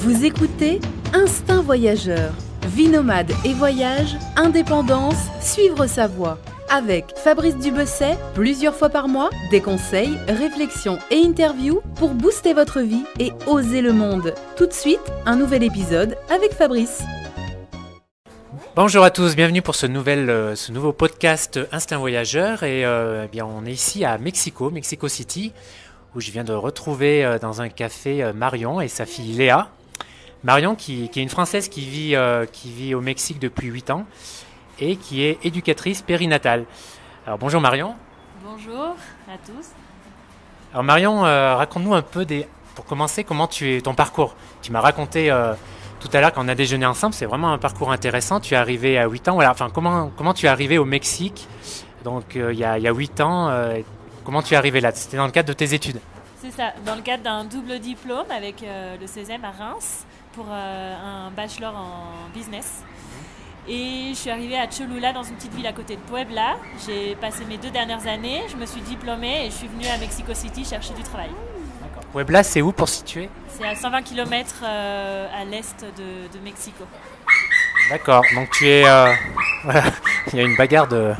Vous écoutez Instinct Voyageur. Vie nomade et voyage, indépendance, suivre sa voie. Avec Fabrice Dubesset, plusieurs fois par mois, des conseils, réflexions et interviews pour booster votre vie et oser le monde. Tout de suite, un nouvel épisode avec Fabrice. Bonjour à tous, bienvenue pour ce nouveau podcast Instinct Voyageur. Et bien, on est ici à Mexico City, où je viens de retrouver dans un café Marion et sa fille Léa. Marion qui est une Française qui vit au Mexique depuis 8 ans et qui est éducatrice périnatale. Alors bonjour Marion. Bonjour à tous. Alors Marion, raconte-nous un peu, pour commencer, comment ton parcours. Tu m'as raconté tout à l'heure quand on a déjeuné ensemble, c'est vraiment un parcours intéressant. Tu es arrivé à 8 ans, voilà. Enfin, comment tu es arrivé au Mexique, donc il y a 8 ans, comment tu es arrivé là? C'était dans le cadre de tes études? C'est ça, dans le cadre d'un double diplôme avec le CESEM à Reims pour un bachelor en business. Et je suis arrivée à Cholula, dans une petite ville à côté de Puebla. J'ai passé mes 2 dernières années, je me suis diplômée et je suis venue à Mexico City chercher du travail. D'accord. Puebla, c'est où pour situer? C'est à 120 km à l'est de Mexico. D'accord, donc tu es... voilà, il y a une bagarre de...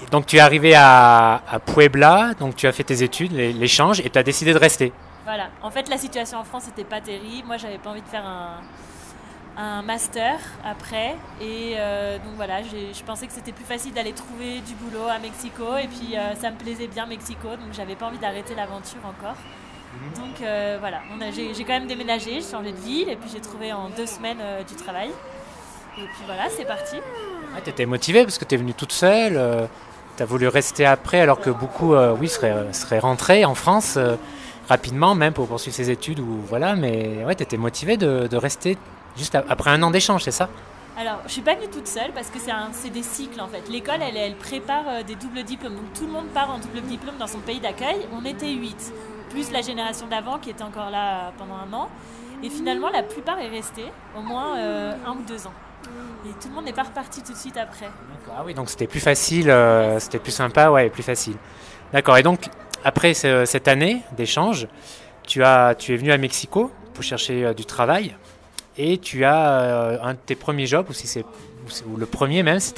Donc tu es arrivé à Puebla, donc tu as fait tes études, l'échange, et tu as décidé de rester. Voilà, en fait la situation en France n'était pas terrible, moi j'avais pas envie de faire un master après, et donc voilà, je pensais que c'était plus facile d'aller trouver du boulot à Mexico, et puis ça me plaisait bien Mexico, donc j'avais pas envie d'arrêter l'aventure encore. Donc voilà, j'ai quand même déménagé, j'ai changé de ville, et puis j'ai trouvé en 2 semaines du travail. Et puis voilà, c'est parti. Ouais, tu étais motivée parce que tu es venue toute seule, tu as voulu rester après alors que beaucoup seraient rentrés en France rapidement même pour poursuivre ses études, ou voilà, mais ouais, tu étais motivée de rester juste après un an d'échange, c'est ça? Alors, je suis pas venue toute seule parce que c'est des cycles en fait. L'école, elle prépare des doubles diplômes. Donc tout le monde part en double diplôme dans son pays d'accueil. On était 8, plus la génération d'avant qui était encore là pendant un an. Et finalement, la plupart est restée, au moins 1 ou 2 ans. Et tout le monde n'est pas reparti tout de suite après. D'accord. Ah oui, donc c'était plus facile, c'était plus sympa, ouais, plus facile. D'accord, et donc après cette année d'échange, tu es venu à Mexico pour chercher du travail, et tu as un de tes premiers jobs, ou le premier même, ça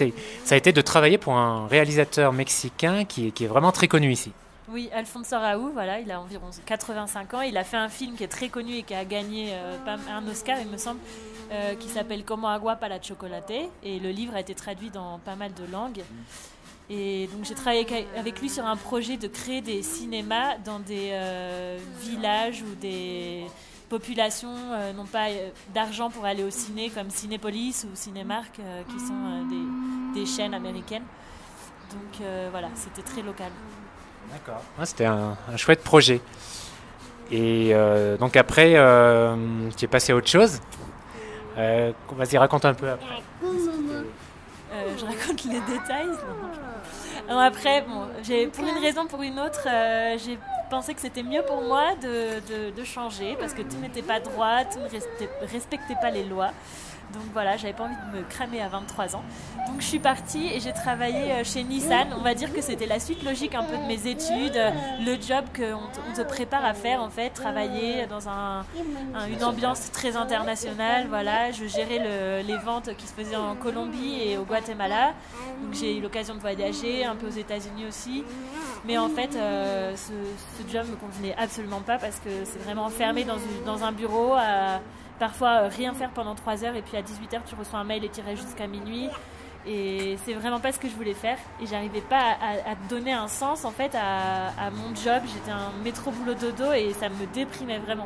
a été de travailler pour un réalisateur mexicain qui est vraiment très connu ici. Oui, Alfonso Raúl, voilà, il a environ 85 ans. Il a fait un film qui est très connu et qui a gagné un Oscar, il me semble, qui s'appelle Como agua para chocolate. Et le livre a été traduit dans pas mal de langues. Et donc j'ai travaillé avec lui sur un projet de créer des cinémas dans des villages où des populations n'ont pas d'argent pour aller au ciné, comme Cinépolis ou Cinémark, qui sont des chaînes américaines. Donc voilà, c'était très local. D'accord. Ouais, c'était un chouette projet. Et donc après, tu es passé à autre chose. Vas-y, raconte un peu après. Je raconte les détails. Alors après, pour une raison ou pour une autre, j'ai pensé que c'était mieux pour moi de changer parce que tout n'était pas droit, tout ne respectait pas les lois. Donc voilà, j'avais pas envie de me cramer à 23 ans. Donc je suis partie et j'ai travaillé chez Nissan. On va dire que c'était la suite logique un peu de mes études, le job qu'on te prépare à faire en fait, travailler dans une ambiance très internationale. Voilà, je gérais les ventes qui se faisaient en Colombie et au Guatemala. Donc j'ai eu l'occasion de voyager un peu aux États-Unis aussi. Mais en fait, ce job me convenait absolument pas parce que c'est vraiment enfermé dans un bureau à parfois rien faire pendant 3 heures et puis à 18h tu reçois un mail et tu restes jusqu'à minuit, et c'est vraiment pas ce que je voulais faire et j'arrivais pas à donner un sens en fait à mon job. J'étais un métro boulot dodo et ça me déprimait vraiment.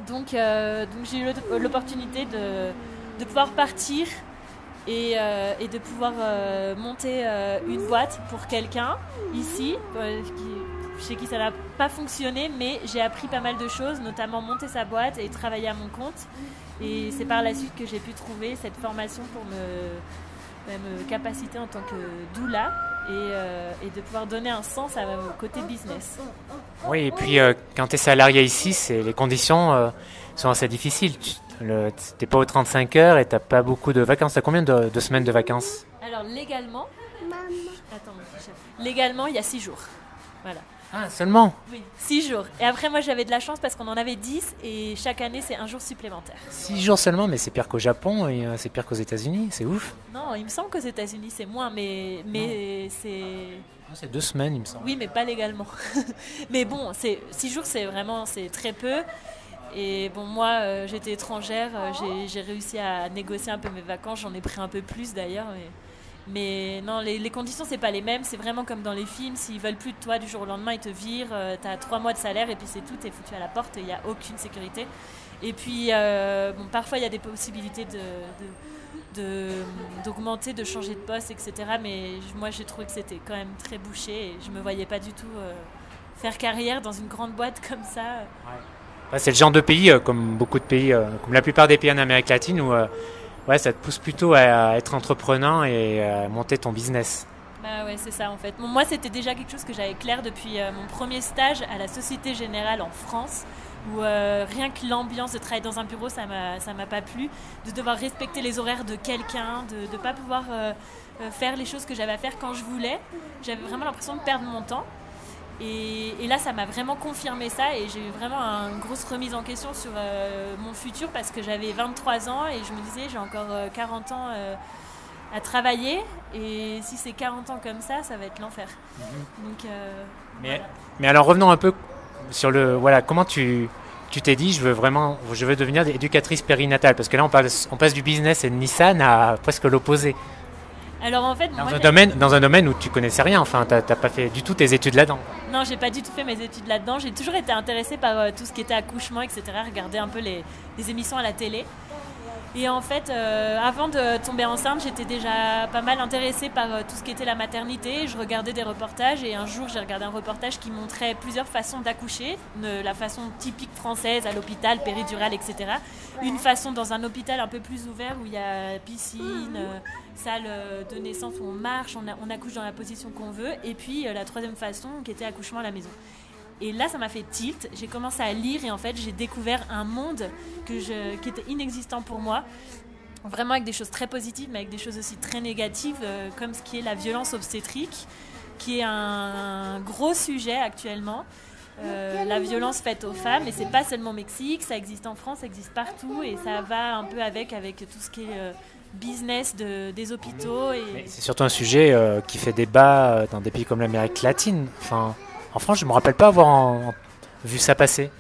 Donc j'ai eu l'opportunité de pouvoir partir et de pouvoir monter une boîte pour quelqu'un ici chez qui ça n'a pas fonctionné, mais j'ai appris pas mal de choses, notamment monter sa boîte et travailler à mon compte. Et c'est par la suite que j'ai pu trouver cette formation pour me capaciter en tant que doula et de pouvoir donner un sens à mon côté business. Oui, et puis quand tu es salarié ici, les conditions sont assez difficiles. Tu n'es pas aux 35 heures et tu n'as pas beaucoup de vacances. Tu as combien de semaines de vacances? Alors légalement, il y a 6 jours. Voilà. Ah, seulement Oui, 6 jours. Et après, moi, j'avais de la chance parce qu'on en avait 10 et chaque année, c'est un jour supplémentaire. 6 jours seulement, mais c'est pire qu'au Japon et c'est pire qu'aux États-Unis, c'est ouf. Non, il me semble qu'aux États-Unis, c'est moins, mais c'est... Ah, c'est 2 semaines, il me semble. Oui, mais pas légalement. Mais bon, 6 jours, c'est très peu. Et bon, moi, j'étais étrangère, j'ai réussi à négocier un peu mes vacances, j'en ai pris un peu plus d'ailleurs. Mais non, les conditions, c'est pas les mêmes. C'est vraiment comme dans les films. S'ils veulent plus de toi du jour au lendemain, ils te virent. T'as 3 mois de salaire et puis c'est tout. T'es foutu à la porte et il n'y a aucune sécurité. Et puis, bon, parfois, il y a des possibilités d'augmenter, de changer de poste, etc. Mais moi, j'ai trouvé que c'était quand même très bouché et je me voyais pas du tout faire carrière dans une grande boîte comme ça. Ouais, c'est le genre de pays, comme beaucoup de pays, comme la plupart des pays en Amérique latine, où ouais, ça te pousse plutôt à être entrepreneur et à monter ton business. Bah ouais, c'est ça en fait. Bon, moi, c'était déjà quelque chose que j'avais clair depuis mon premier stage à la Société Générale en France, où rien que l'ambiance de travailler dans un bureau, ça m'a pas plu. De devoir respecter les horaires de quelqu'un, de pas pouvoir faire les choses que j'avais à faire quand je voulais. J'avais vraiment l'impression de perdre mon temps. Et là, ça m'a vraiment confirmé ça et j'ai eu vraiment une grosse remise en question sur mon futur parce que j'avais 23 ans et je me disais j'ai encore 40 ans à travailler et si c'est 40 ans comme ça va être l'enfer. Donc, mais alors revenons un peu sur voilà, comment tu t'es dit je veux devenir éducatrice périnatale parce que là on passe du business et de Nissan à presque l'opposé. Alors en fait, dans un domaine où tu connaissais rien, enfin t'as pas fait du tout tes études là-dedans. Non, j'ai pas du tout fait mes études là-dedans. J'ai toujours été intéressée par tout ce qui était accouchement, etc. Regarder un peu les émissions à la télé. Et en fait, avant de tomber enceinte, j'étais déjà pas mal intéressée par tout ce qui était la maternité. Je regardais des reportages et un jour, j'ai regardé un reportage qui montrait plusieurs façons d'accoucher. La façon typique française à l'hôpital, péridurale, etc. Une façon dans un hôpital un peu plus ouvert où il y a piscine, salle de naissance où on marche, on accouche dans la position qu'on veut. Et puis la troisième façon qui était accouchement à la maison. Et là, ça m'a fait tilt. J'ai commencé à lire et en fait, j'ai découvert un monde qui était inexistant pour moi. Vraiment avec des choses très positives, mais avec des choses aussi très négatives, comme ce qui est la violence obstétrique, qui est un gros sujet actuellement. La violence faite aux femmes, et c'est pas seulement au Mexique, ça existe en France, ça existe partout, et ça va un peu avec tout ce qui est business des hôpitaux. Mais c'est surtout un sujet qui fait débat dans des pays comme l'Amérique latine. Enfin, en France, je me rappelle pas avoir vu ça passer.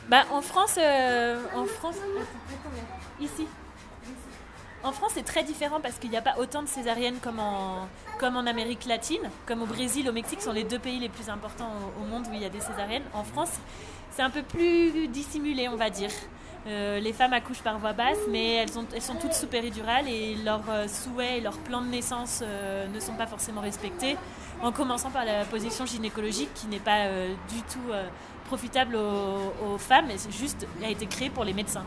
Bah, en France, ici. En France, c'est très différent parce qu'il n'y a pas autant de césariennes comme en Amérique latine, comme au Brésil, au Mexique, sont les 2 pays les plus importants au monde où il y a des césariennes. En France, c'est un peu plus dissimulé, on va dire. Les femmes accouchent par voie basse, mais elles sont toutes sous péridurale et leurs souhaits et leurs plans de naissance ne sont pas forcément respectés, en commençant par la position gynécologique qui n'est pas du tout profitable aux femmes, et c'est juste a été créée pour les médecins.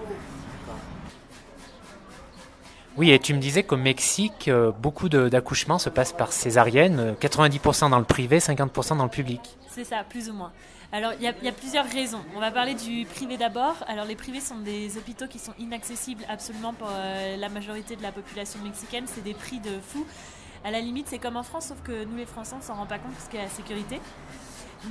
Oui, et tu me disais qu'au Mexique, beaucoup d'accouchements se passent par césarienne, 90% dans le privé, 50% dans le public. C'est ça, plus ou moins. Alors, il y a plusieurs raisons. On va parler du privé d'abord. Alors, les privés sont des hôpitaux qui sont inaccessibles absolument pour la majorité de la population mexicaine. C'est des prix de fou. À la limite, c'est comme en France, sauf que nous, les Français, on s'en rend pas compte parce qu'il y a la sécurité.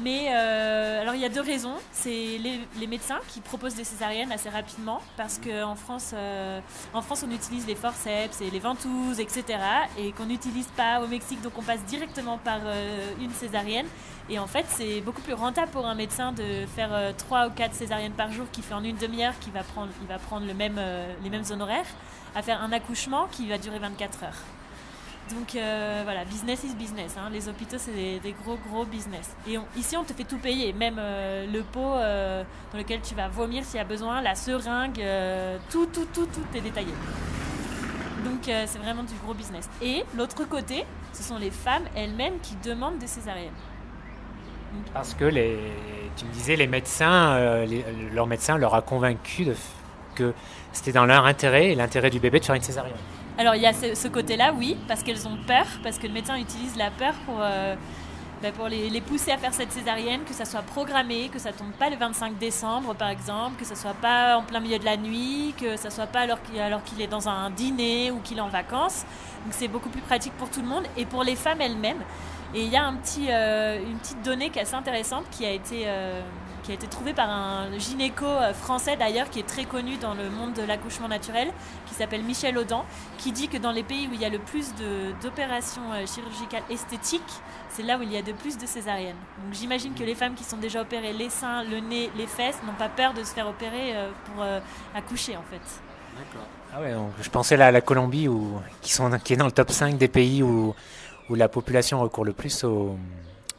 Mais alors il y a 2 raisons. C'est les médecins qui proposent des césariennes assez rapidement parce qu'en France, on utilise les forceps et les ventouses, etc. et qu'on n'utilise pas au Mexique, donc on passe directement par une césarienne. Et en fait, c'est beaucoup plus rentable pour un médecin de faire 3 ou 4 césariennes par jour qu'il fait en une demi-heure, il va prendre les mêmes honoraires, à faire un accouchement qui va durer 24 heures. Donc voilà, business is business. Hein. Les hôpitaux, c'est des gros business. Et ici, on te fait tout payer, même le pot dans lequel tu vas vomir s'il y a besoin, la seringue, tout est détaillé. Donc c'est vraiment du gros business. Et l'autre côté, ce sont les femmes elles-mêmes qui demandent des césariennes. Parce que tu me disais, les médecins, leur médecin leur a convaincu que c'était dans leur intérêt et l'intérêt du bébé de faire une césarienne. Alors il y a ce côté-là, oui, parce qu'elles ont peur, parce que le médecin utilise la peur pour les pousser à faire cette césarienne, que ça soit programmé, que ça tombe pas le 25 décembre par exemple, que ça soit pas en plein milieu de la nuit, que ça soit pas alors qu'il est dans un dîner ou qu'il est en vacances. Donc c'est beaucoup plus pratique pour tout le monde et pour les femmes elles-mêmes. Et il y a une petite donnée qui est assez intéressante qui a été trouvée par un gynéco français d'ailleurs, qui est très connu dans le monde de l'accouchement naturel, qui s'appelle Michel Audin, qui dit que dans les pays où il y a le plus d'opérations chirurgicales esthétiques, c'est là où il y a de plus de césariennes. Donc j'imagine que les femmes qui sont déjà opérées les seins, le nez, les fesses n'ont pas peur de se faire opérer pour accoucher en fait. D'accord. Ah ouais, donc je pensais là à la Colombie qui est dans le top 5 des pays où la population recourt le plus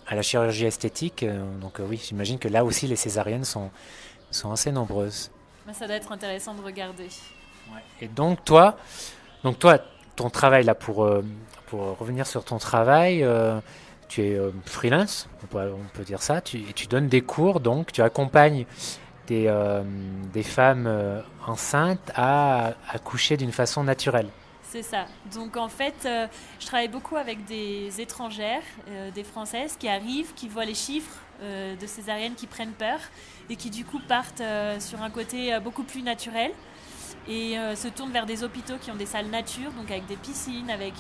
à la chirurgie esthétique. Donc oui, j'imagine que là aussi les césariennes sont assez nombreuses. Ça doit être intéressant de regarder. Ouais. Et donc toi, ton travail là, pour revenir sur ton travail, tu es freelance, on peut dire ça, et tu donnes des cours, donc tu accompagnes des femmes enceintes à accoucher d'une façon naturelle. C'est ça. Donc en fait, je travaille beaucoup avec des étrangères, des Françaises qui arrivent, qui voient les chiffres de césariennes, qui prennent peur et qui du coup partent sur un côté beaucoup plus naturel et se tournent vers des hôpitaux qui ont des salles nature, donc avec des piscines, avec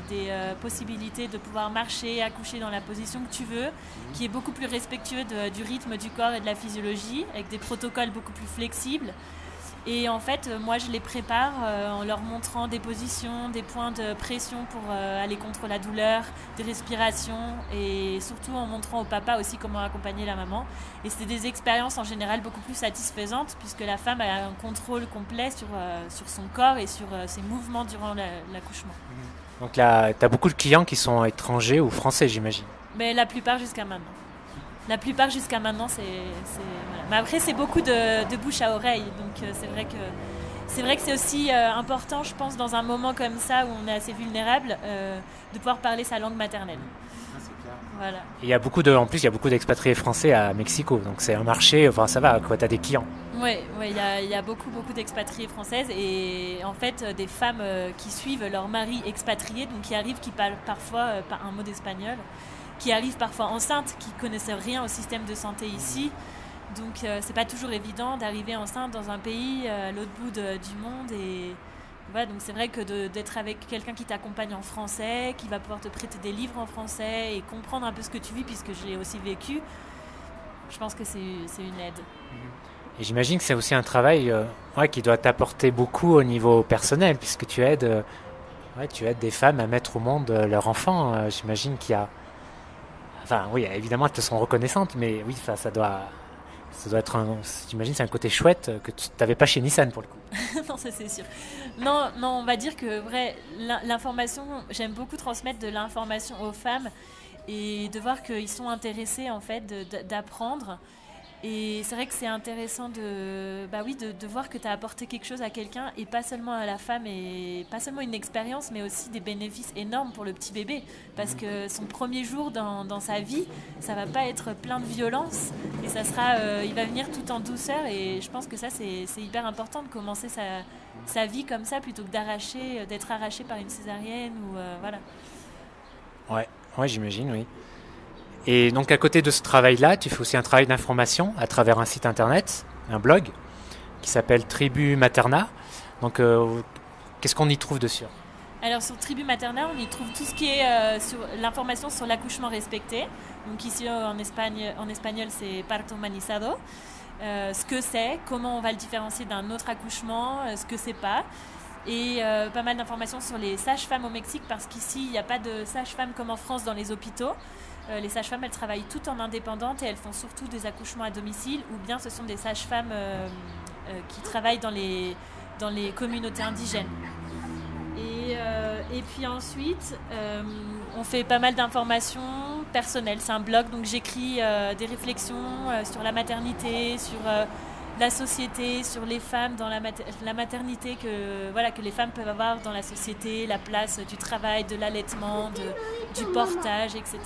des possibilités de pouvoir marcher, accoucher dans la position que tu veux, qui est beaucoup plus respectueux du rythme du corps et de la physiologie, avec des protocoles beaucoup plus flexibles. Et en fait, moi, je les prépare en leur montrant des positions, des points de pression pour aller contre la douleur, des respirations et surtout en montrant au papa aussi comment accompagner la maman. Et c'est des expériences en général beaucoup plus satisfaisantes puisque la femme a un contrôle complet sur son corps et sur ses mouvements durant l'accouchement. Donc là, tu as beaucoup de clients qui sont étrangers ou français, j'imagine. Mais la plupart jusqu'à maintenant. La plupart jusqu'à maintenant, voilà. Mais après, c'est beaucoup de bouche à oreille. Donc, c'est vrai que c'est aussi important, je pense, dans un moment comme ça où on est assez vulnérable, de pouvoir parler sa langue maternelle. Ah, c'est clair. Voilà. Et en plus, il y a beaucoup d'expatriés français à Mexico. Donc, c'est un marché, enfin, ça va, quoi, tu as des clients. Oui, il y a beaucoup d'expatriés françaises et en fait, des femmes qui suivent leur mari expatrié, donc qui arrivent, qui parlent parfois pas un mot d'espagnol, qui arrivent parfois enceintes, qui ne connaissent rien au système de santé ici. Donc c'est pas toujours évident d'arriver enceinte dans un pays à l'autre bout du monde. Et voilà, donc c'est vrai que d'être avec quelqu'un qui t'accompagne en français, qui va pouvoir te prêter des livres en français et comprendre un peu ce que tu vis, puisque je l'ai aussi vécu, je pense que c'est une aide. Et j'imagine que c'est aussi un travail qui doit t'apporter beaucoup au niveau personnel, puisque tu aides des femmes à mettre au monde leur enfant. J'imagine qu'il y a... Enfin, oui, évidemment, elles te sont reconnaissantes, mais oui, ça doit être j'imagine, c'est un côté chouette que tu n'avais pas chez Nissan pour le coup. Non, ça c'est sûr. Non, on va dire que l'information, j'aime beaucoup transmettre de l'information aux femmes et de voir qu'ils sont intéressés en fait d'apprendre. Et c'est vrai que c'est intéressant de voir que tu as apporté quelque chose à quelqu'un et pas seulement à la femme et pas seulement une expérience mais aussi des bénéfices énormes pour le petit bébé parce que son premier jour dans sa vie, ça va pas être plein de violence et ça sera, il va venir tout en douceur et je pense que ça c'est hyper important de commencer sa vie comme ça plutôt que d'être arraché par une césarienne ou voilà. Ouais, j'imagine, oui. Et donc à côté de ce travail-là, tu fais aussi un travail d'information à travers un site internet, un blog, qui s'appelle Tribu Materna. Donc qu'est-ce qu'on y trouve dessus ? Alors sur Tribu Materna, on y trouve tout ce qui est sur l'information sur l'accouchement respecté. Donc ici en espagnol c'est parto humanizado. Ce que c'est, comment on va le différencier d'un autre accouchement, ce que c'est pas. Et pas mal d'informations sur les sages-femmes au Mexique parce qu'ici il n'y a pas de sages-femmes comme en France dans les hôpitaux. Les sages-femmes, elles travaillent toutes en indépendante et elles font surtout des accouchements à domicile ou bien ce sont des sages-femmes qui travaillent dans les communautés indigènes. Et puis ensuite, on fait pas mal d'informations personnelles. C'est un blog, donc j'écris des réflexions sur la maternité, sur la société, sur les femmes dans la maternité que les femmes peuvent avoir dans la société, la place du travail, de l'allaitement, du portage, etc.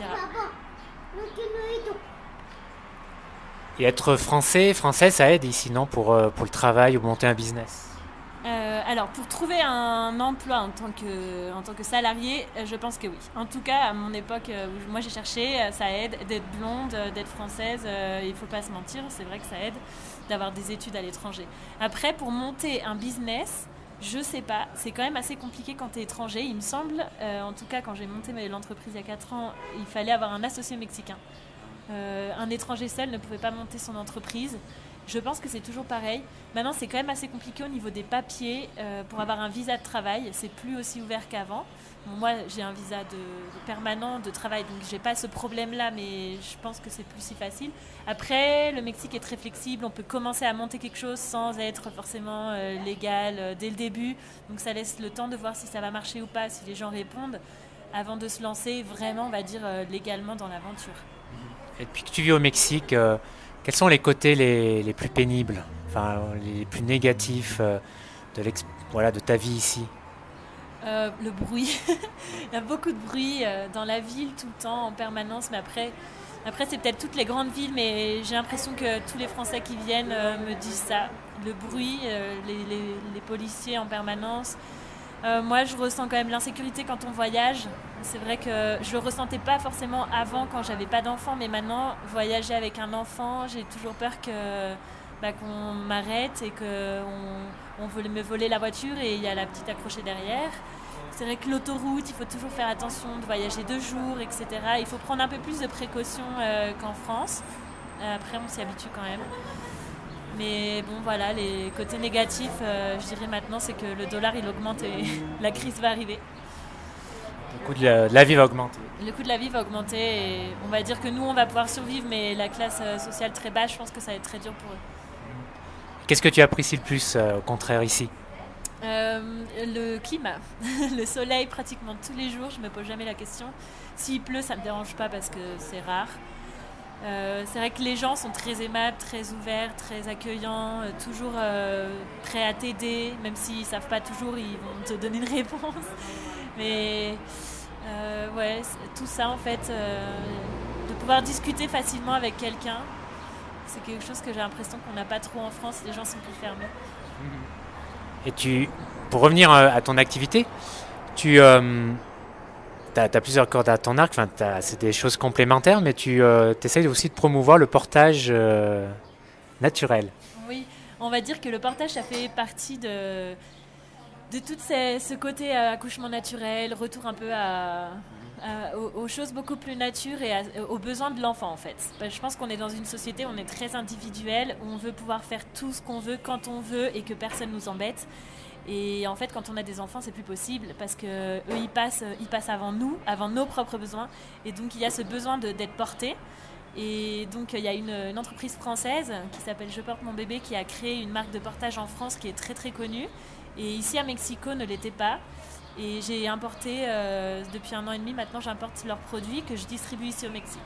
Et être française, ça aide ici, non, pour le travail ou monter un business ? Alors, pour trouver un emploi en tant que salarié, je pense que oui. En tout cas, à mon époque où moi j'ai cherché, ça aide d'être blonde, d'être française. Il ne faut pas se mentir, c'est vrai que ça aide d'avoir des études à l'étranger. Après, pour monter un business, Je sais pas, c'est quand même assez compliqué quand tu es étranger. Il me semble, en tout cas quand j'ai monté l'entreprise il y a 4 ans, il fallait avoir un associé mexicain. Un étranger seul ne pouvait pas monter son entreprise. Je pense que c'est toujours pareil. Maintenant, c'est quand même assez compliqué au niveau des papiers. Pour avoir un visa de travail, c'est plus aussi ouvert qu'avant. Bon, moi, j'ai un visa de permanent de travail, donc j'ai pas ce problème-là, mais je pense que c'est plus si facile. Après, le Mexique est très flexible. On peut commencer à monter quelque chose sans être forcément légal dès le début. Donc ça laisse le temps de voir si ça va marcher ou pas, si les gens répondent, avant de se lancer vraiment, on va dire, légalement dans l'aventure. Et depuis que tu vis au Mexique, quels sont les côtés les plus pénibles, enfin les plus négatifs de ta vie ici? Le bruit. Il y a beaucoup de bruit dans la ville tout le temps, en permanence. Mais après c'est peut-être toutes les grandes villes, mais j'ai l'impression que tous les Français qui viennent me disent ça. Le bruit, les policiers en permanence. Moi, je ressens quand même l'insécurité quand on voyage. C'est vrai que je le ressentais pas forcément avant quand j'avais pas d'enfant, mais maintenant, voyager avec un enfant, j'ai toujours peur qu'on m'arrête et qu'on veut me voler la voiture et il y a la petite accrochée derrière. C'est vrai que l'autoroute, il faut toujours faire attention de voyager 2 jours, etc. Il faut prendre un peu plus de précautions qu'en France. Après, on s'y habitue quand même. Mais bon, voilà, les côtés négatifs, je dirais maintenant, c'est que le dollar, il augmente et la crise va arriver. Le coût de la vie va augmenter. Le coût de la vie va augmenter et on va dire que nous, on va pouvoir survivre, mais la classe sociale très basse, je pense que ça va être très dur pour eux. Qu'est-ce que tu apprécies le plus, au contraire, ici? Le climat, le soleil pratiquement tous les jours, je me pose jamais la question. S'il pleut, ça me dérange pas parce que c'est rare. C'est vrai que les gens sont très aimables, très ouverts, très accueillants, toujours prêts à t'aider, même s'ils ne savent pas toujours, ils vont te donner une réponse. Mais ouais, tout ça en fait, de pouvoir discuter facilement avec quelqu'un, c'est quelque chose que j'ai l'impression qu'on n'a pas trop en France, les gens sont plus fermés. Et pour revenir à ton activité, tu as plusieurs cordes à ton arc, c'est des choses complémentaires, mais tu essayes aussi de promouvoir le portage naturel. Oui, on va dire que le portage, ça fait partie de tout ce côté accouchement naturel, retour un peu aux choses beaucoup plus nature et aux besoins de l'enfant en fait. Je pense qu'on est dans une société où on est très individuel, où on veut pouvoir faire tout ce qu'on veut quand on veut et que personne nous embête. Et en fait, quand on a des enfants, c'est plus possible parce que eux, ils passent avant nous, avant nos propres besoins. Et donc, il y a ce besoin d'être porté. Et donc, il y a une entreprise française qui s'appelle Je porte mon bébé qui a créé une marque de portage en France qui est très très connue. Et ici à Mexico, ne l'était pas. Et j'ai importé, depuis 1 an et demi, maintenant j'importe leurs produits que je distribue ici au Mexique.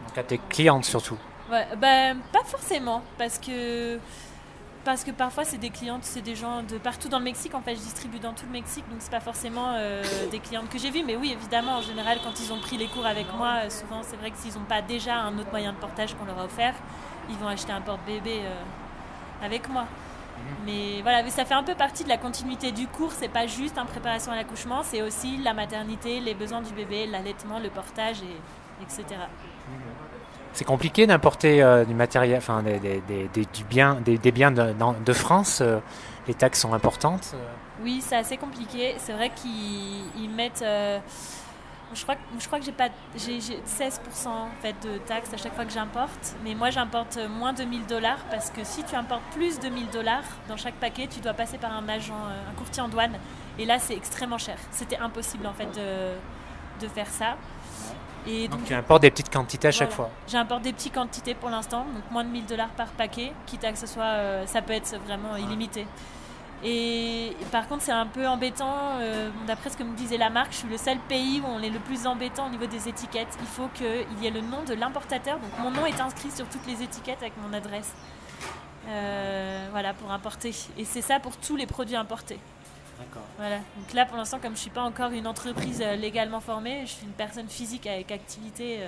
Donc à tes clientes surtout? Ouais, pas forcément, parce que parfois c'est des clientes, c'est des gens de partout dans le Mexique. En fait, je distribue dans tout le Mexique, donc c'est pas forcément des clientes que j'ai vues. Mais oui, évidemment, en général, quand ils ont pris les cours avec moi, souvent c'est vrai que s'ils n'ont pas déjà un autre moyen de portage qu'on leur a offert, ils vont acheter un porte-bébé avec moi. Mais voilà, ça fait un peu partie de la continuité du cours. C'est pas juste une préparation à l'accouchement, c'est aussi la maternité, les besoins du bébé, l'allaitement, le portage, etc. C'est compliqué d'importer du matériel, des biens de France. Les taxes sont importantes. Oui, c'est assez compliqué. C'est vrai qu'ils mettent. Je crois que j'ai 16% en fait de taxes à chaque fois que j'importe. Mais moi, j'importe moins de $1000 parce que si tu importes plus de $1000 dans chaque paquet, tu dois passer par un agent, un courtier en douane. Et là, c'est extrêmement cher. C'était impossible en fait de faire ça. Et donc tu importes des petites quantités à chaque fois. J'importe des petites quantités pour l'instant, donc moins de $1000 par paquet, quitte à que ce soit, ça peut être vraiment illimité. Et par contre, c'est un peu embêtant, d'après ce que me disait la marque, je suis le seul pays où on est le plus embêtant au niveau des étiquettes. Il faut qu'il y ait le nom de l'importateur, donc mon nom est inscrit sur toutes les étiquettes avec mon adresse, voilà, pour importer. Et c'est ça pour tous les produits importés. D'accord. Voilà. Donc là, pour l'instant, comme je ne suis pas encore une entreprise légalement formée, je suis une personne physique avec activité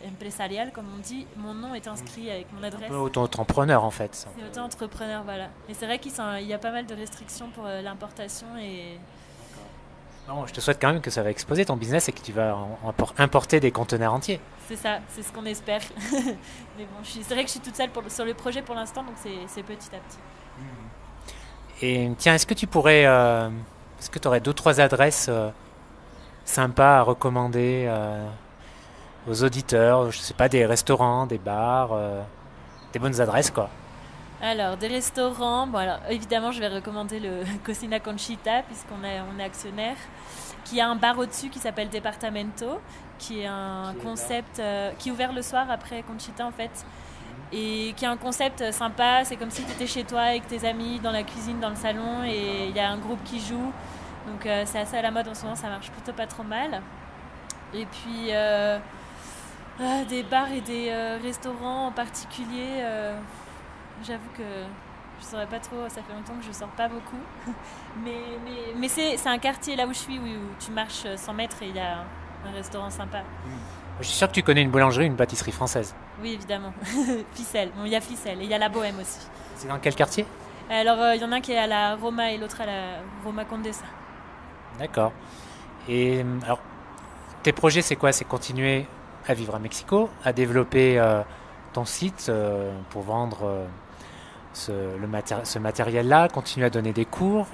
empresariale, comme on dit. Mon nom est inscrit avec mon adresse. Auto-entrepreneur, en fait. C'est auto-entrepreneur, voilà. Et c'est vrai qu'il y a pas mal de restrictions pour l'importation. Non, je te souhaite quand même que ça va exploser ton business et que tu vas importer des conteneurs entiers. C'est ça, c'est ce qu'on espère. Mais bon, c'est vrai que je suis toute seule sur le projet pour l'instant, donc c'est petit à petit. Et tiens, est-ce que tu pourrais... est-ce que tu aurais 2-3 adresses sympas à recommander aux auditeurs? Je sais pas, des restaurants, des bars, des bonnes adresses, quoi. Alors, des restaurants. Bon, alors, évidemment, je vais recommander le Cocina Conchita, on est actionnaire, qui a un bar au-dessus qui s'appelle Departamento, qui est un concept qui est ouvert le soir après Conchita, en fait, et qui est un concept sympa. C'est comme si tu étais chez toi avec tes amis, dans la cuisine, dans le salon, et il y a un groupe qui joue. Donc, c'est assez à la mode en ce moment, ça marche plutôt pas trop mal. Et puis, des bars et des restaurants en particulier... J'avoue que je ne saurais pas trop, ça fait longtemps que je ne sors pas beaucoup. mais c'est un quartier là où je suis, où tu marches 100 mètres et il y a un restaurant sympa. Je suis sûr que tu connais une boulangerie, une pâtisserie française. Oui, évidemment. Ficelle. Bon, il y a Ficelle et il y a la Bohème aussi. C'est dans quel quartier? Alors, il y en a un qui est à la Roma et l'autre à la Roma Condesa. D'accord. Et alors, tes projets, c'est quoi? C'est continuer à vivre à Mexico, à développer ton site pour vendre... ce matériel-là, continuer à donner des cours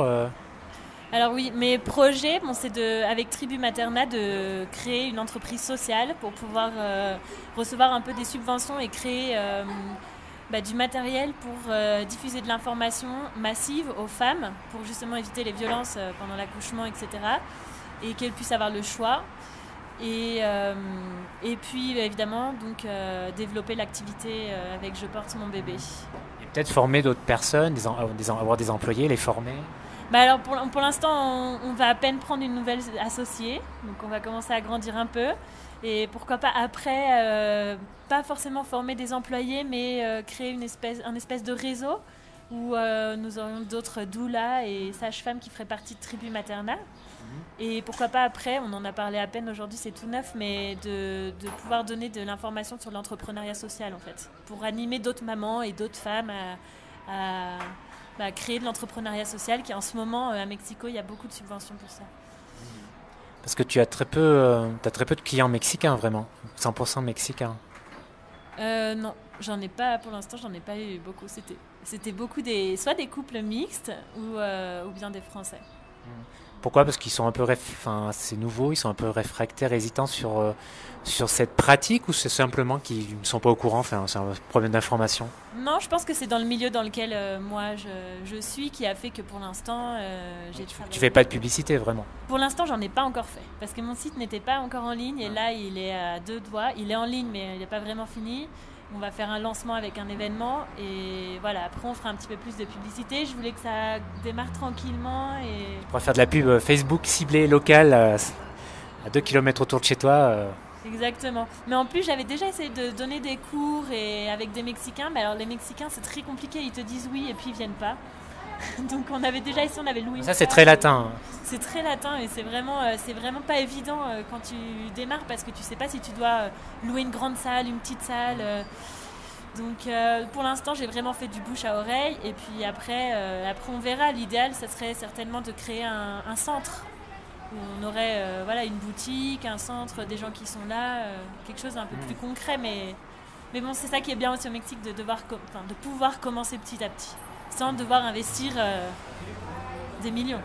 Alors oui, mes projets, c'est avec Tribu Materna de créer une entreprise sociale pour pouvoir recevoir un peu des subventions et créer du matériel pour diffuser de l'information massive aux femmes pour justement éviter les violences pendant l'accouchement, etc. Et qu'elles puissent avoir le choix. Et puis évidemment donc développer l'activité avec Je porte mon bébé. Peut-être former d'autres personnes, avoir des employés, les former. Alors pour l'instant, on va à peine prendre une nouvelle associée, donc on va commencer à grandir un peu. Et pourquoi pas après, pas forcément former des employés, mais créer un espèce de réseau où nous aurions d'autres doulas et sages-femmes qui feraient partie de Tribu Materna. Et pourquoi pas après, on en a parlé à peine aujourd'hui, c'est tout neuf, mais de pouvoir donner de l'information sur l'entrepreneuriat social en fait, pour animer d'autres mamans et d'autres femmes à créer de l'entrepreneuriat social qui en ce moment à Mexico, il y a beaucoup de subventions pour ça. Parce que tu as très peu de clients mexicains vraiment, 100% mexicains. Non, j'en ai pas pour l'instant, j'en ai pas eu beaucoup. C'était beaucoup soit des couples mixtes ou bien des Français. Pourquoi? Parce qu'ils sont un peu c'est nouveau, ils sont un peu réfractaires, hésitants sur cette pratique, ou c'est simplement qu'ils ne sont pas au courant, c'est un problème d'information? Non, je pense que c'est dans le milieu dans lequel moi je suis qui a fait que pour l'instant j'ai travaillé. Tu fais pas de publicité vraiment? Pour l'instant, j'en ai pas encore fait parce que mon site n'était pas encore en ligne et là il est à 2 doigts. Il est en ligne mais il n'est pas vraiment fini. On va faire un lancement avec un événement et voilà, après on fera un petit peu plus de publicité. Je voulais que ça démarre tranquillement. On pourra faire de la pub Facebook ciblée, locale, à 2 km autour de chez toi. Exactement. Mais en plus, j'avais déjà essayé de donner des cours et avec des Mexicains. Mais alors les Mexicains, c'est très compliqué. Ils te disent oui et puis ils viennent pas. Donc on avait déjà essayé, on avait loué. Ça c'est très latin. C'est très latin et c'est vraiment pas évident quand tu démarres parce que tu sais pas si tu dois louer une grande salle, une petite salle. Donc pour l'instant j'ai vraiment fait du bouche à oreille et puis après on verra. L'idéal ça serait certainement de créer un centre où on aurait une boutique, un centre, des gens qui sont là, quelque chose d'un peu plus concret. Mais bon, c'est ça qui est bien aussi au Mexique de pouvoir commencer petit à petit sans devoir investir des millions.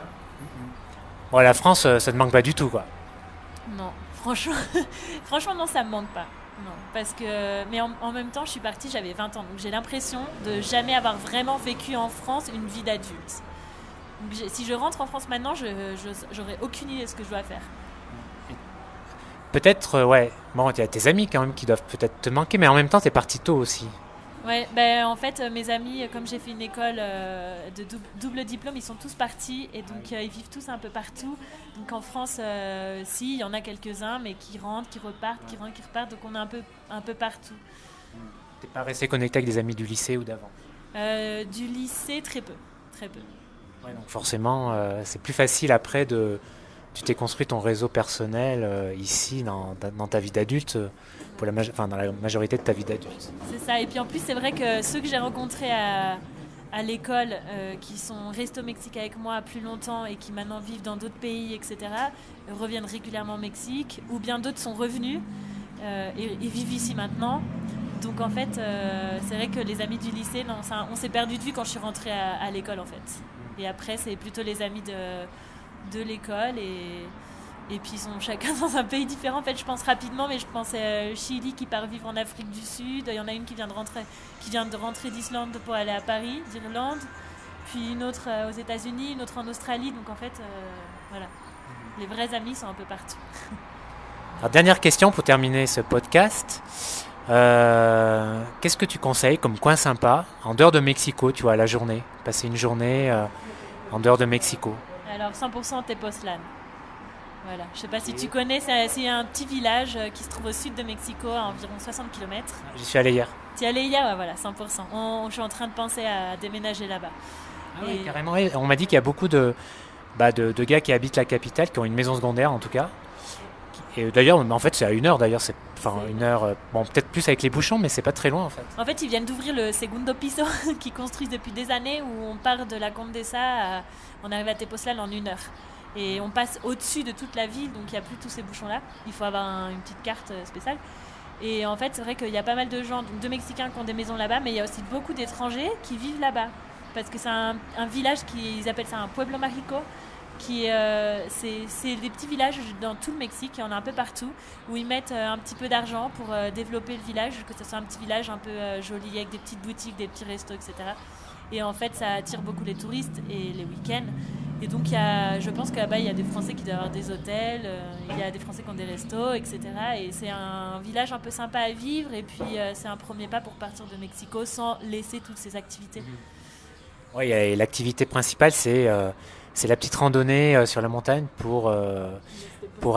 Bon, la France, ça ne manque pas du tout, quoi. Non, franchement non, ça me manque pas. Non, parce que, mais en même temps, je suis partie, j'avais 20 ans, donc j'ai l'impression de jamais avoir vraiment vécu en France une vie d'adulte. Donc, si je rentre en France maintenant, j'aurais aucune idée de ce que je dois faire. Peut-être, bon, il y a tes amis quand même qui doivent peut-être te manquer, mais en même temps, t'es parti tôt aussi. Ouais, en fait, mes amis, comme j'ai fait une école de double diplôme, ils sont tous partis et donc ils vivent tous un peu partout. Donc en France, si, il y en a quelques-uns, mais qui rentrent, qui repartent, qui rentrent, qui repartent. Donc on est un peu partout. T'es pas resté connecté avec des amis du lycée ou d'avant? Du lycée, très peu. Ouais, donc forcément, c'est plus facile après tu t'es construit ton réseau personnel ici dans ta vie d'adulte, dans la majorité de ta vie d'adulte. C'est ça, et puis en plus c'est vrai que ceux que j'ai rencontrés à l'école, qui sont restés au Mexique avec moi plus longtemps et qui maintenant vivent dans d'autres pays, etc., reviennent régulièrement au Mexique, ou bien d'autres sont revenus et vivent ici maintenant. Donc en fait, c'est vrai que les amis du lycée, on s'est perdu de vue quand je suis rentrée à l'école en fait. Et après, c'est plutôt les amis de l'école. Et puis, ils sont chacun dans un pays différent. En fait, je pense rapidement, mais je pense à Chili qui part vivre en Afrique du Sud. Il y en a une qui vient de rentrer d'Islande pour aller à Paris, d'Irlande. Puis une autre aux États-Unis, une autre en Australie. Donc en fait, voilà. Les vrais amis sont un peu partout. Alors, dernière question pour terminer ce podcast. Qu'est-ce que tu conseilles comme coin sympa en dehors de Mexico, tu vois, la journée? Passer une journée en dehors de Mexico. Alors 100% Tepoztlán. Voilà. Je ne sais pas si tu connais, c'est un petit village qui se trouve au sud de Mexico, à environ 60 km. J'y suis allé hier. Tu y es allé hier? Ouais, voilà, 100%. Je suis en train de penser à déménager là-bas. Ah oui, carrément. On m'a dit qu'il y a beaucoup de gars qui habitent la capitale, qui ont une maison secondaire en tout cas. Et d'ailleurs, en fait, c'est à 1 heure d'ailleurs. Une heure, bon, peut-être plus avec les bouchons, mais c'est pas très loin en fait. En fait, ils viennent d'ouvrir le Segundo Piso, qu'ils construisent depuis des années, où on part de la Condesa, on arrive à Tepoztlán en 1 heure. Et on passe au-dessus de toute la ville, donc il n'y a plus tous ces bouchons-là. Il faut avoir une petite carte spéciale. Et en fait, c'est vrai qu'il y a pas mal de gens, donc de Mexicains qui ont des maisons là-bas, mais il y a aussi beaucoup d'étrangers qui vivent là-bas. Parce que c'est un village ils appellent ça un pueblo mágico. C'est des petits villages dans tout le Mexique, il y en a un peu partout, où ils mettent un petit peu d'argent pour développer le village, que ce soit un petit village un peu joli avec des petites boutiques, des petits restos, etc. Et en fait, ça attire beaucoup les touristes et les week-ends. Et donc, je pense que là-bas, il y a des Français qui doivent avoir des hôtels, il y a des Français qui ont des restos, etc. Et c'est un village un peu sympa à vivre. Et puis, c'est un premier pas pour partir de Mexico sans laisser toutes ces activités. Oui, et l'activité principale, c'est la petite randonnée sur la montagne pour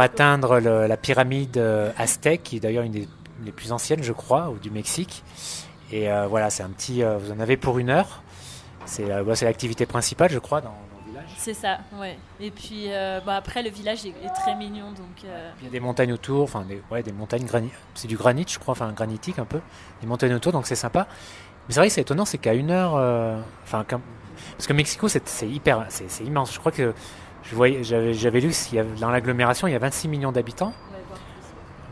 atteindre la pyramide aztèque, qui est d'ailleurs une des plus anciennes, je crois, du Mexique. Et voilà, c'est un petit... vous en avez pour 1 heure. C'est l'activité principale, je crois, dans le village. C'est ça, ouais. Et puis, après, le village est très mignon. Donc, il y a des montagnes autour, des montagnes c'est du granit, je crois, j'granitique un peu. Des montagnes autour, donc c'est sympa. Mais c'est vrai que c'est étonnant, c'est qu'à 1 heure... parce que Mexico, c'est immense. Je crois que j'avais lu que dans l'agglomération, il y a 26 millions d'habitants.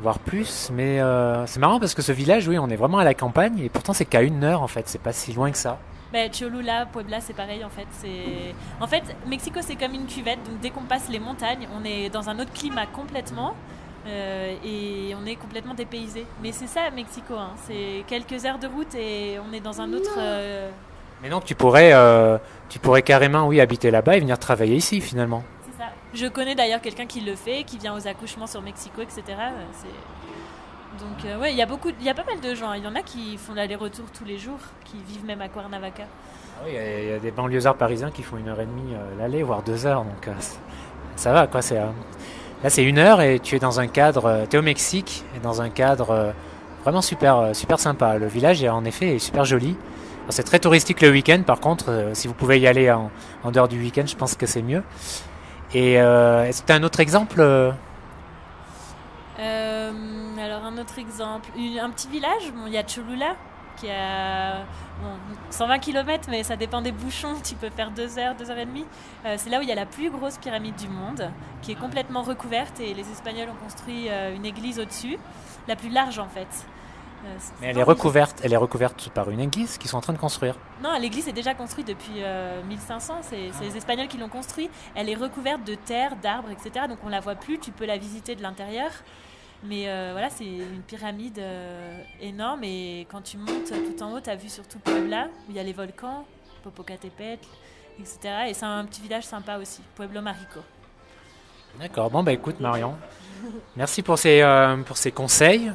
Voire plus, mais c'est marrant parce que ce village, oui, on est vraiment à la campagne et pourtant c'est qu'à 1 heure en fait, c'est pas si loin que ça. Cholula, Puebla, c'est pareil en fait. En fait, Mexico c'est comme une cuvette, donc dès qu'on passe les montagnes, on est dans un autre climat complètement et on est complètement dépaysé. Mais c'est ça Mexico, hein. C'est quelques heures de route et on est dans un autre... Mais donc tu pourrais carrément, oui, habiter là-bas et venir travailler ici finalement. Je connais d'ailleurs quelqu'un qui le fait, qui vient aux accouchements sur Mexico, etc. Donc, il y a pas mal de gens. Il y en a qui font l'aller-retour tous les jours, qui vivent même à Cuernavaca. Ah oui, il y a des banlieusards parisiens qui font 1h30 l'aller, voire 2 heures. Donc, ça va, quoi. Là, c'est 1 heure et tu es dans un cadre. Tu es au Mexique et dans un cadre vraiment super, super sympa. Le village, en effet, est super joli. Alors, c'est très touristique le week-end. Par contre, si vous pouvez y aller en dehors du week-end, je pense que c'est mieux. Et est-ce que tu as un autre exemple Alors un autre exemple, un petit village, il y a Cholula qui a 120 km, mais ça dépend des bouchons, tu peux faire 2 heures, 2 heures et demie. C'est là où il y a la plus grosse pyramide du monde, qui est complètement recouverte et les Espagnols ont construit une église au-dessus, la plus large en fait. Mais elle est recouverte par une église qu'ils sont en train de construire. Non, l'église est déjà construite depuis 1500, c'est les Espagnols qui l'ont construite. Elle est recouverte de terre, d'arbres, etc. Donc on la voit plus, tu peux la visiter de l'intérieur. Mais voilà, c'est une pyramide énorme et quand tu montes tout en haut, tu as vu surtout Puebla, où il y a les volcans, Popocatépetl, etc. Et c'est un petit village sympa aussi, Pueblo Mágico. D'accord, bon écoute Marion, merci pour ces conseils.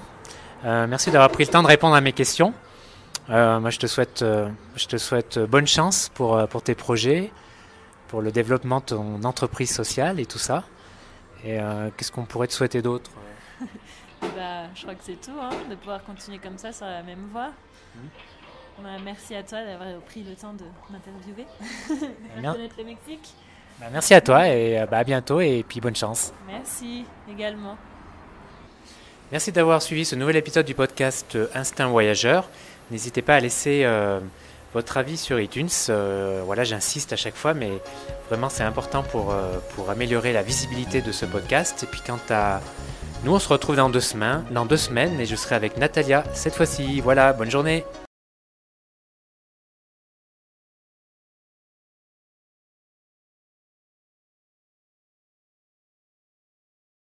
Merci d'avoir pris le temps de répondre à mes questions. Moi, je te souhaite bonne chance pour tes projets, pour le développement de ton entreprise sociale et tout ça. Et qu'est-ce qu'on pourrait te souhaiter d'autre? Je crois que c'est tout, hein, de pouvoir continuer comme ça sur la même voie. Merci à toi d'avoir pris le temps de m'interviewer. Connaître le Mexique. Merci à toi et à bientôt et puis bonne chance. Merci également. Merci d'avoir suivi ce nouvel épisode du podcast Instinct Voyageur. N'hésitez pas à laisser votre avis sur iTunes. J'insiste à chaque fois, mais vraiment c'est important pour améliorer la visibilité de ce podcast. Et puis quant à nous, on se retrouve dans 2 semaines et je serai avec Natalia cette fois-ci. Voilà, bonne journée.